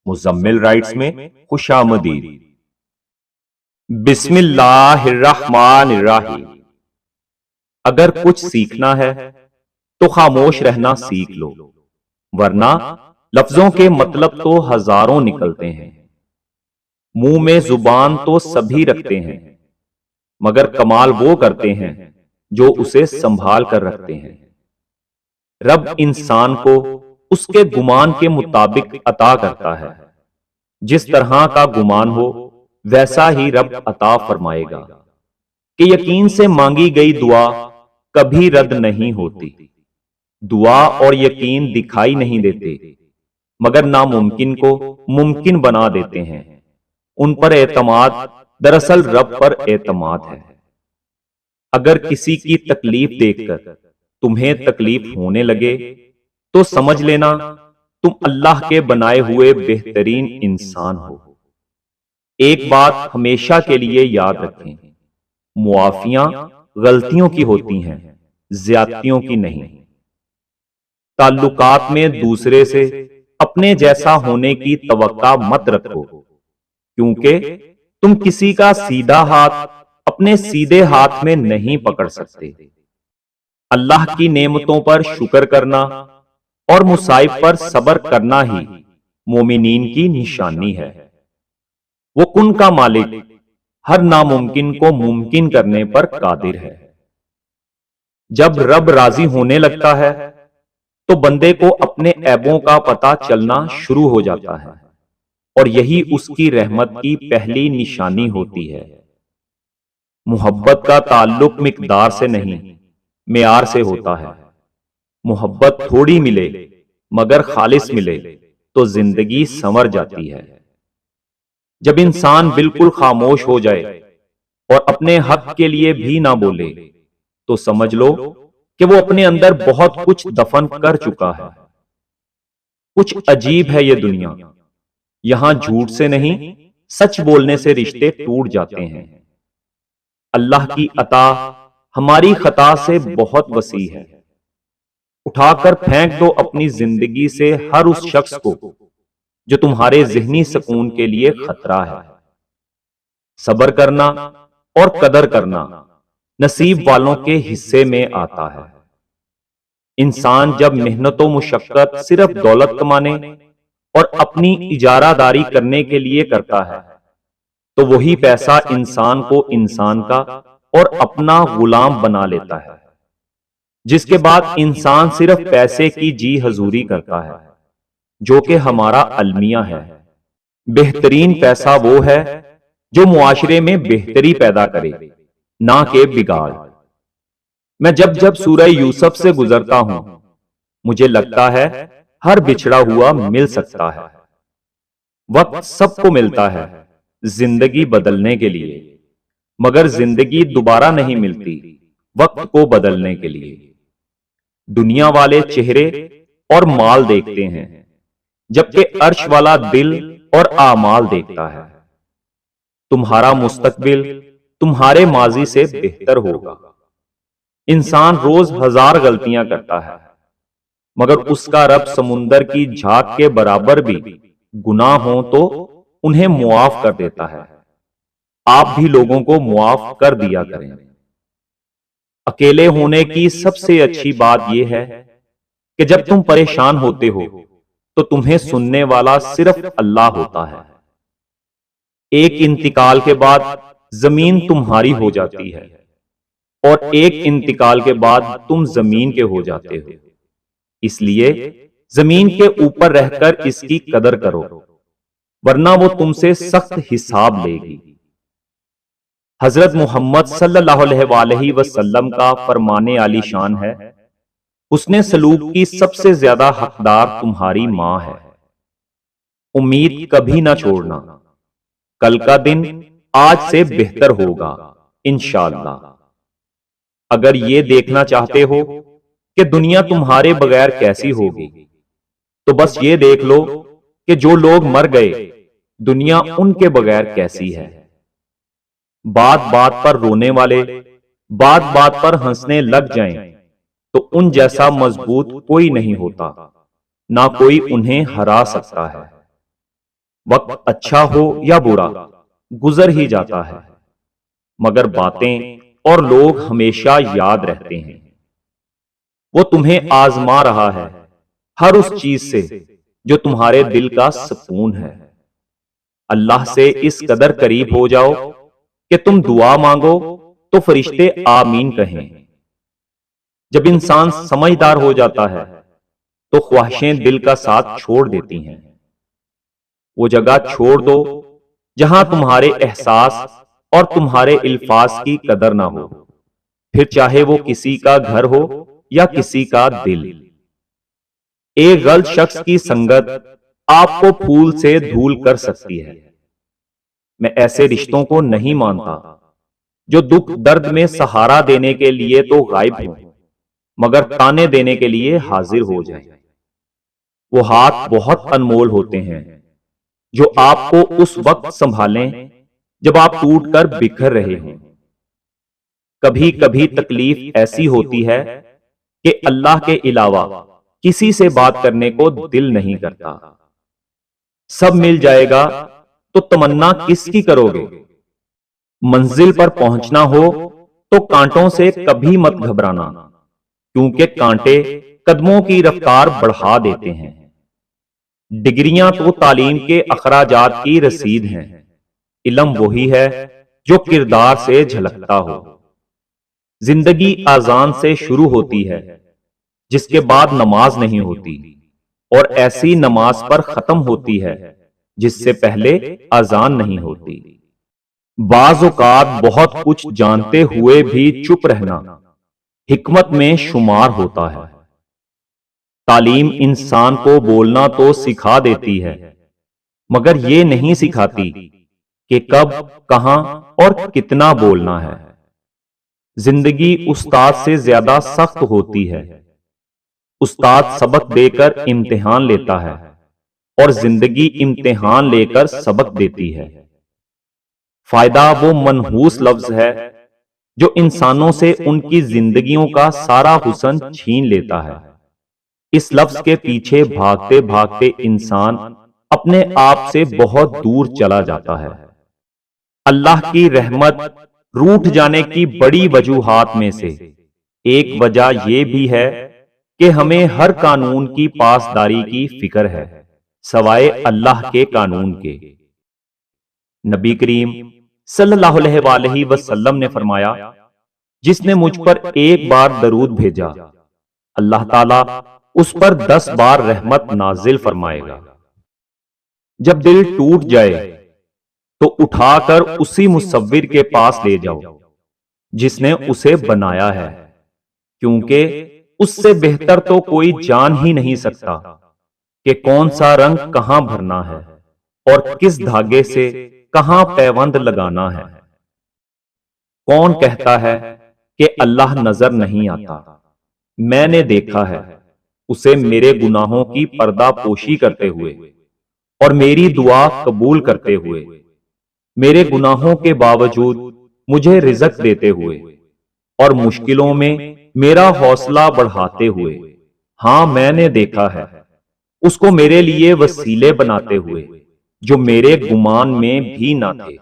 Muzammil rights میں خوش آمدید۔ بسم اللہ الرحمن الرحیم۔ اگر کچھ سیکھنا ہے تو خاموش رہنا سیکھ لو، ورنہ لفظوں کے مطلب تو ہزاروں نکلتے ہیں۔ منہ میں زبان تو سبھی رکھتے ہیں، مگر کمال وہ کرتے ہیں جو اسے سنبھال کر رکھتے ہیں۔ رب انسان کو اس کے گمان کے مطابق عطا کرتا ہے، جس طرح کا گمان ہو ویسا ہی رب عطا فرمائے گا، کہ یقین سے مانگی گئی دعا کبھی رد نہیں ہوتی۔ دعا اور یقین دکھائی نہیں دیتے، مگر ناممکن کو ممکن بنا دیتے ہیں۔ ان پر اعتماد دراصل رب پر اعتماد ہے۔ اگر کسی کی تکلیف دیکھ کر تمہیں تکلیف ہونے لگے تو سمجھ لینا تم اللہ کے بنائے ہوئے بہترین انسان ہو۔ ایک بات ہمیشہ کے لیے یاد رکھیں، معافیاں غلطیوں کی ہوتی ہیں، زیادتیوں کی نہیں۔ تعلقات میں دوسرے سے اپنے جیسا ہونے کی توقع مت رکھو، کیونکہ تم کسی کا سیدھا ہاتھ اپنے سیدھے ہاتھ میں نہیں پکڑ سکتے۔ اللہ کی نعمتوں پر شکر کرنا اور مصائب پر صبر کرنا ہی مومنین کی نشانی ہے۔ وہ کن کا مالک ہر ناممکن کو ممکن کرنے پر قادر ہے۔ جب رب راضی ہونے لگتا ہے تو بندے کو اپنے عیبوں کا پتہ چلنا شروع ہو جاتا ہے، اور یہی اس کی رحمت کی پہلی نشانی ہوتی ہے۔ محبت کا تعلق مقدار سے نہیں، معیار سے ہوتا ہے۔ محبت تھوڑی ملے مگر خالص ملے تو زندگی سنور جاتی ہے۔ جب انسان بالکل خاموش ہو جائے اور اپنے حق کے لیے بھی نہ بولے تو سمجھ لو کہ وہ اپنے اندر بہت کچھ دفن کر چکا ہے۔ کچھ عجیب ہے یہ دنیا، یہاں جھوٹ سے نہیں سچ بولنے سے رشتے ٹوٹ جاتے ہیں۔ اللہ کی عطا ہماری خطا سے بہت وسیع ہے۔ اٹھا کر پھینک دو اپنی زندگی سے ہر اس شخص کو جو تمہارے ذہنی سکون کے لیے خطرہ ہے۔ صبر کرنا اور قدر کرنا نصیب والوں کے حصے میں آتا ہے۔ انسان جب محنت و مشقت صرف دولت کمانے اور اپنی اجارہ داری کرنے کے لیے کرتا ہے تو وہی پیسہ انسان کو انسان کا اور اپنا غلام بنا لیتا ہے، جس کے بعد انسان صرف پیسے کی جی حضوری کرتا ہے، جو کہ ہمارا المیہ ہے۔ بہترین پیسہ وہ ہے جو معاشرے میں بہتری پیدا کرے، نہ کہ بگاڑ۔ میں جب جب سورہ یوسف سے گزرتا ہوں مجھے لگتا ہے ہر بچھڑا ہوا مل سکتا ہے۔ وقت سب کو ملتا ہے زندگی بدلنے کے لیے، مگر زندگی دوبارہ نہیں ملتی وقت کو بدلنے کے لیے۔ دنیا والے چہرے اور مال دیکھتے ہیں، جبکہ عرش والا دل اور اعمال دیکھتا ہے۔ تمہارا مستقبل تمہارے ماضی سے بہتر ہوگا۔ انسان روز ہزار غلطیاں کرتا ہے، مگر اس کا رب سمندر کی جھاگ کے برابر بھی گناہ ہوں تو انہیں معاف کر دیتا ہے۔ آپ بھی لوگوں کو معاف کر دیا کریں۔ اکیلے ہونے کی سب سے اچھی بات یہ ہے کہ جب تم پریشان ہوتے ہو تو تمہیں سننے والا صرف اللہ ہوتا ہے۔ ایک انتقال کے بعد زمین تمہاری ہو جاتی ہے، اور ایک انتقال کے بعد تم زمین کے ہو جاتے ہو۔ اس لیے زمین کے اوپر رہ کر اس کی قدر کرو، ورنہ وہ تم سے سخت حساب لے گی۔ حضرت محمد صلی اللہ علیہ وآلہ وسلم کا فرمان عالی شان ہے، حسن سلوک کی سب سے زیادہ حقدار تمہاری ماں ہے۔ امید کبھی نہ چھوڑنا، کل کا دن آج سے بہتر ہوگا انشاءاللہ۔ اگر یہ دیکھنا چاہتے ہو کہ دنیا تمہارے بغیر کیسی ہوگی تو بس یہ دیکھ لو کہ جو لوگ مر گئے دنیا ان کے بغیر کیسی ہے۔ بات بات پر رونے والے بات بات پر ہنسنے لگ جائیں تو ان جیسا مضبوط کوئی نہیں ہوتا، نہ کوئی انہیں ہرا سکتا ہے۔ وقت اچھا ہو یا برا گزر ہی جاتا ہے، مگر باتیں اور لوگ ہمیشہ یاد رہتے ہیں۔ وہ تمہیں آزما رہا ہے ہر اس چیز سے جو تمہارے دل کا سکون ہے۔ اللہ سے اس قدر قریب ہو جاؤ کہ تم دعا مانگو تو فرشتے آمین کہیں۔ جب انسان سمجھدار ہو جاتا ہے تو خواہشیں دل کا ساتھ چھوڑ دیتی ہیں۔ وہ جگہ چھوڑ دو جہاں تمہارے احساس اور تمہارے الفاظ کی قدر نہ ہو، پھر چاہے وہ کسی کا گھر ہو یا کسی کا دل۔ ایک غلط شخص کی سنگت آپ کو پھول سے دھول کر سکتی ہے۔ میں ایسے رشتوں کو نہیں مانتا جو دکھ درد میں سہارا دینے کے لیے تو غائب ہوں مگر تانے دینے کے لیے حاضر ہو جائیں۔ وہ ہاتھ بہت انمول ہوتے ہیں جو آپ کو اس وقت سنبھالیں جب آپ ٹوٹ کر بکھر رہے ہوں۔ کبھی کبھی تکلیف ایسی ہوتی ہے کہ اللہ کے علاوہ کسی سے بات کرنے کو دل نہیں کرتا۔ سب مل جائے گا تو تمنا کس کی کرو گے؟ منزل پر پہنچنا ہو تو کانٹوں سے کبھی مت گھبرانا، کیونکہ کانٹے قدموں کی رفتار بڑھا دیتے ہیں۔ ڈگریاں تو تعلیم کے اخراجات کی رسید ہیں، علم وہی ہے جو کردار سے جھلکتا ہو۔ زندگی اذان سے شروع ہوتی ہے جس کے بعد نماز نہیں ہوتی، اور ایسی نماز پر ختم ہوتی ہے جس سے پہلے اذان نہیں ہوتی۔ بعض اوقات بہت کچھ جانتے ہوئے بھی چپ رہنا حکمت میں شمار ہوتا ہے۔ تعلیم انسان کو بولنا تو سکھا دیتی ہے مگر یہ نہیں سکھاتی کہ کب، کہاں اور کتنا بولنا ہے۔ زندگی استاد سے زیادہ سخت ہوتی ہے۔ استاد سبق دے کر امتحان لیتا ہے اور زندگی امتحان لے کر سبق دیتی ہے۔ فائدہ وہ منحوس لفظ ہے جو انسانوں سے ان کی زندگیوں کا سارا حسن چھین لیتا ہے۔ اس لفظ کے پیچھے بھاگتے بھاگتے انسان اپنے آپ سے بہت دور چلا جاتا ہے۔ اللہ کی رحمت روٹھ جانے کی بڑی وجوہات میں سے ایک وجہ یہ بھی ہے کہ ہمیں ہر قانون کی پاسداری کی فکر ہے سوائے اللہ کے قانون کے۔ نبی کریم صلی اللہ علیہ وآلہ وسلم نے فرمایا، جس نے مجھ پر ایک بار درود بھیجا اللہ تعالیٰ اس پر 10 بار رحمت نازل فرمائے گا۔ جب دل ٹوٹ جائے تو اٹھا کر اسی مصور کے پاس لے جاؤ جس نے اسے بنایا ہے، کیونکہ اس سے بہتر تو کوئی جان ہی نہیں سکتا کہ کون سا رنگ کہاں بھرنا ہے اور کس دھاگے سے کہاں پیوند لگانا ہے۔ کون کہتا ہے کہ اللہ نظر نہیں آتا؟ میں نے دیکھا ہے اسے میرے گناہوں کی پردہ پوشی کرتے ہوئے اور میری دعا قبول کرتے ہوئے، میرے گناہوں کے باوجود مجھے رزق دیتے ہوئے اور مشکلوں میں میرا حوصلہ بڑھاتے ہوئے۔ ہاں میں نے دیکھا ہے اس کو میرے لیے وسیلے بناتے ہوئے جو میرے گمان میں بھی نہ تھے۔